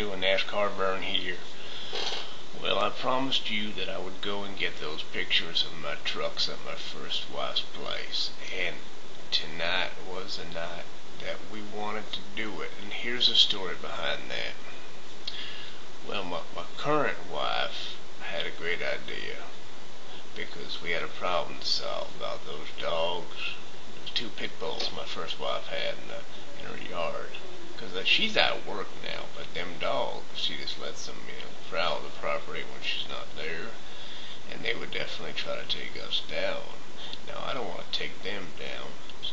doing? Nascarvern here. Well, I promised you that I would go and get those pictures of my trucks at my first wife's place, and tonight was the night that we wanted to do it, and here's the story behind that. Well, my current wife had a great idea, because we had a problem to solve about those dogs. Those two pit bulls my first wife had in her yard. Because she's out of work now, but them dogs, she just lets them, prowl the property when she's not there, and they would definitely try to take us down. Now, I don't want to take them down, so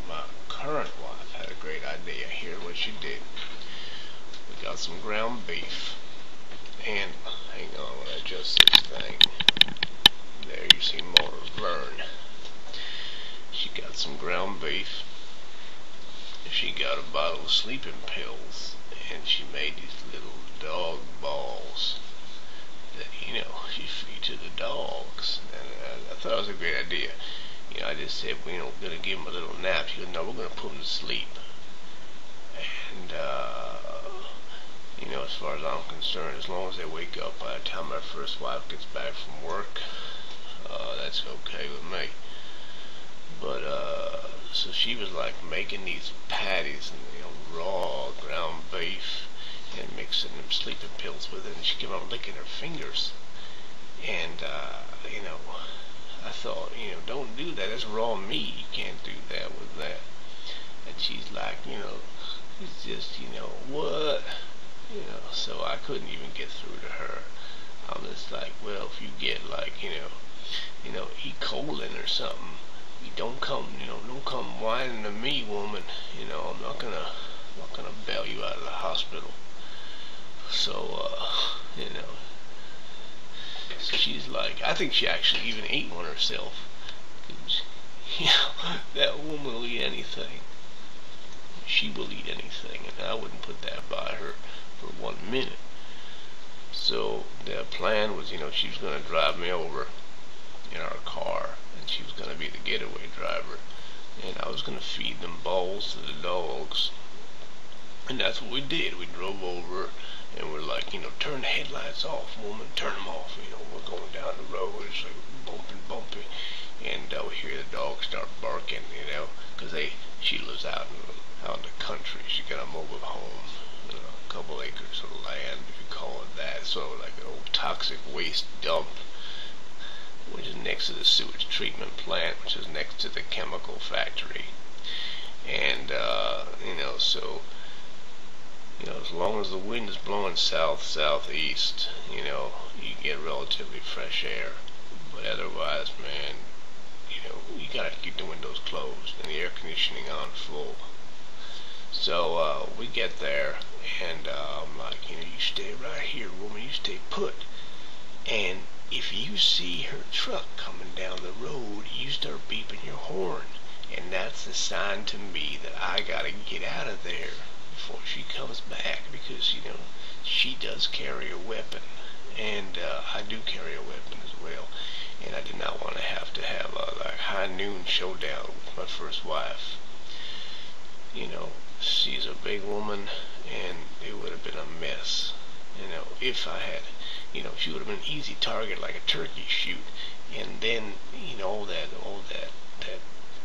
my current wife had a great idea. Here's what she did. We got some ground beef, and hang on when I adjust this thing. There you see more Vern. She got some ground beef. She got a bottle of sleeping pills, and she made these little dog balls that, she feed to the dogs. And I thought it was a great idea. I just said, we're going to give them a little nap. She goes, no, we're going to put them to sleep. And, as far as I'm concerned, as long as they wake up by the time my first wife gets back from work, that's okay with me. But, so she was like making these patties and, raw ground beef and mixing them sleeping pills with it, and she kept on licking her fingers. And, I thought, don't do that. That's raw meat. You can't do that with that. And she's like, it's just, what? So I couldn't even get through to her. I'm just like, well, if you get like, E. coli or something, don't come whining to me, woman. I'm not gonna bail you out of the hospital. So, so she's like, I think she actually even ate one herself. That woman will eat anything. She will eat anything, and I wouldn't put that by her for 1 minute. So the plan was, she was gonna drive me over in our car, and she was going to be the getaway driver, and I was going to feed them balls to the dogs. And that's what we did. We drove over, and we're like, turn the headlights off, woman, turn them off. We're going down the road, it's like bumping, and we hear the dogs start barking, because she lives out in the country. She got a mobile home, a couple acres of land, if you call it that, sort of like an old toxic waste dump, which is next to the sewage treatment plant, which is next to the chemical factory. And, so, as long as the wind is blowing southeast, you get relatively fresh air. But otherwise, man, you gotta keep the windows closed and the air conditioning on full. So, we get there, and I'm like, you stay right here, woman, you stay put. And if you see her truck coming down the road, you start beeping your horn, and that's a sign to me that I gotta get out of there before she comes back, because she does carry a weapon, and I do carry a weapon as well, and I did not want to have a high noon showdown with my first wife. She's a big woman, and it would have been a mess. If I had, she would have been an easy target, like a turkey shoot. And then, all that,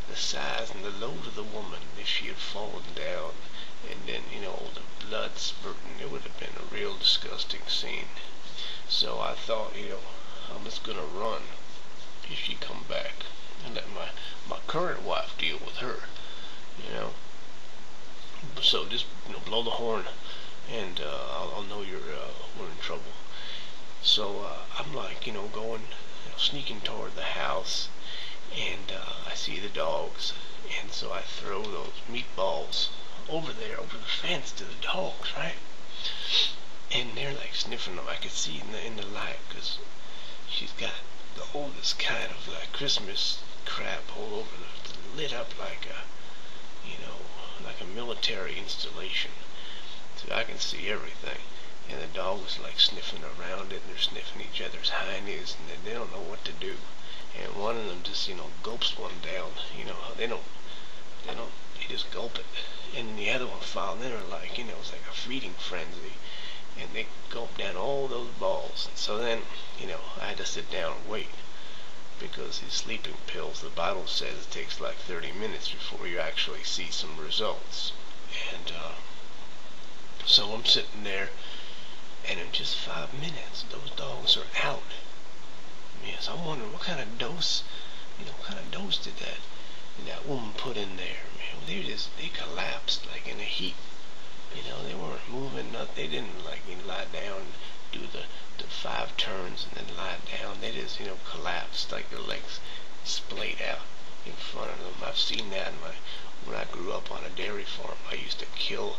the size and the load of the woman, if she had fallen down, and then, the blood spurting, it would have been a real disgusting scene. So I thought, I'm just gonna run if she come back, and let my current wife deal with her, So just, blow the horn, and I'll know we're in trouble. So I'm like, going, sneaking toward the house, and I see the dogs, and so I throw those meatballs over there, over the fence to the dogs, right? And they're like sniffing them. I could see in the light, because she's got the oldest kind of like Christmas crap all over lit up like a, like a military installation. So I can see everything. And the dog was like sniffing around it, and they're sniffing each other's hindies, and they don't know what to do. And one of them just, gulps one down. They just gulp it. And the other one followed, and they were like, it's like a feeding frenzy. and they gulped down all those balls. So then, I had to sit down and wait, because these sleeping pills, the bottle says it takes like 30 minutes before you actually see some results. And so I'm sitting there, and in just 5 minutes, those dogs are out. Yes, I'm wondering what kind of dose, did that woman put in there. Man, they collapsed like in a heap. They weren't moving, nothing. They didn't like lie down, do the 5 turns and then lie down. They just, collapsed, like their legs splayed out in front of them. I've seen that when I grew up on a dairy farm. I used to kill,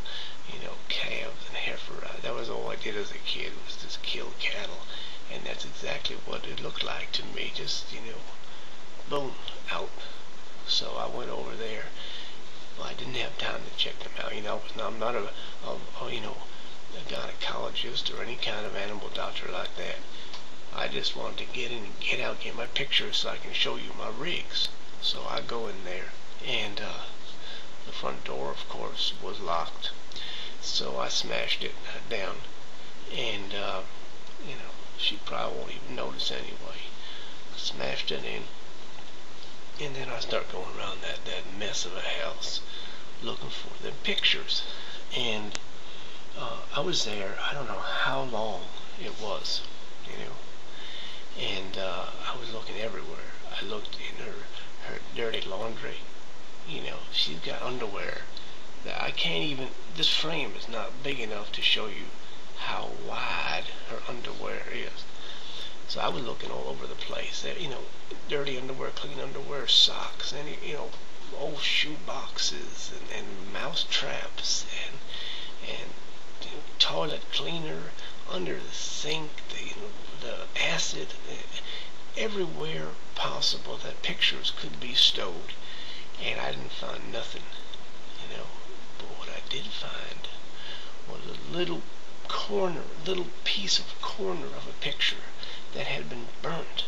calves and heifers. That was all I did as a kid, was just kill cattle. And that's exactly what it looked like to me. Just, boom, out. So I went over there. Well, I didn't have time to check them out. I'm not a gynecologist or any kind of animal doctor like that. I just wanted to get in and get out, get my pictures so I can show you my rigs. So I go in there, and the front door, of course, was locked. So I smashed it down, and she probably won't even notice anyway. Smashed it in, and then I start going around that mess of a house looking for them pictures. And I was there, I don't know how long it was, and I was looking everywhere. I looked in her dirty laundry. She's got underwear that I can't even, this frame is not big enough to show you how wide her underwear is. So I was looking all over the place. Dirty underwear, clean underwear, socks, and old shoe boxes, and mouse traps, and toilet cleaner under the sink, the acid, everywhere possible that pictures could be stowed. And I didn't find nothing, But what I did find was a little piece of corner of a picture that had been burnt,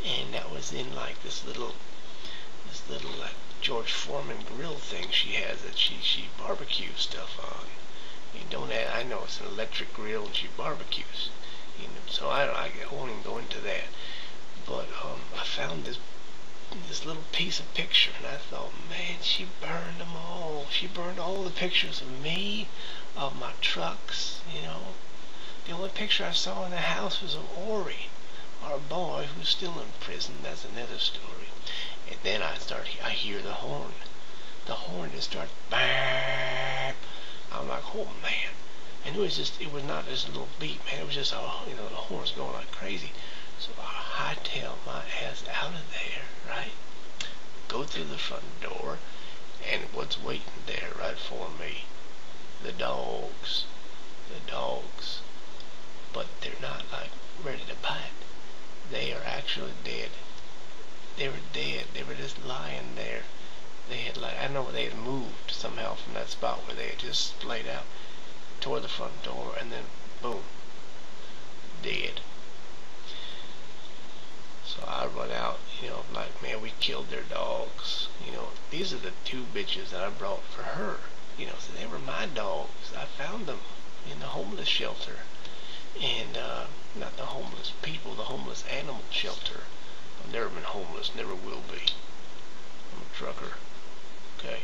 and that was in like this little like George Foreman grill thing she has that she barbecues stuff on. I know it's an electric grill and she barbecues, so I won't even go into that. But I found this little piece of picture, and I thought, man, she burned them all. She burned all the pictures of me, of my trucks, The only picture I saw in the house was of Ori, our boy, who's still in prison. That's another story. And then I hear the horn. The horn just starts bang. I'm like, oh man. And it was not just a little beat, man. It was just, the horn's going like crazy. So I hightail my ass out of there, right? Go through the front door, and what's waiting there right for me? The dogs. The dogs. But they're not like ready to bite. They are actually dead. They were dead. They were just lying there. They had I know they had moved somehow from that spot where they had just splayed out toward the front door, and then boom, dead. So I run out, I'm like, man, we killed their dogs. These are the 2 bitches that I brought for her. So they were my dogs. I found them in the homeless shelter. And not the homeless people, the homeless animal shelter. I've never been homeless, never will be. I'm a trucker. Okay.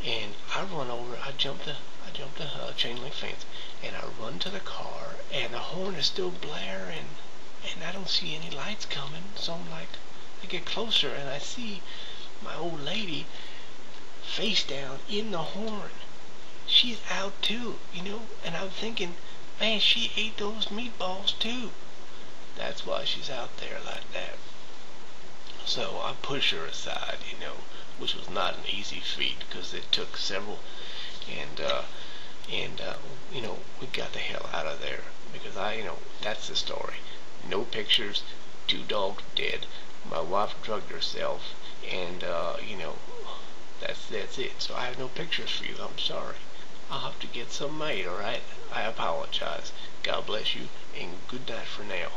And I run over, I jump the chain link fence, and I run to the car, and the horn is still blaring, and I don't see any lights coming. So I'm like, I get closer, and I see my old lady face down in the horn. She's out too, and I'm thinking, man, she ate those meatballs too. That's why she's out there like that. So I push her aside, which was not an easy feat, because it took several, and we got the hell out of there, because that's the story. No pictures, 2 dogs dead, my wife drugged herself, and that's it. So I have no pictures for you. I'm sorry. I'll have to get some made, alright? I apologize. God bless you, and good night for now.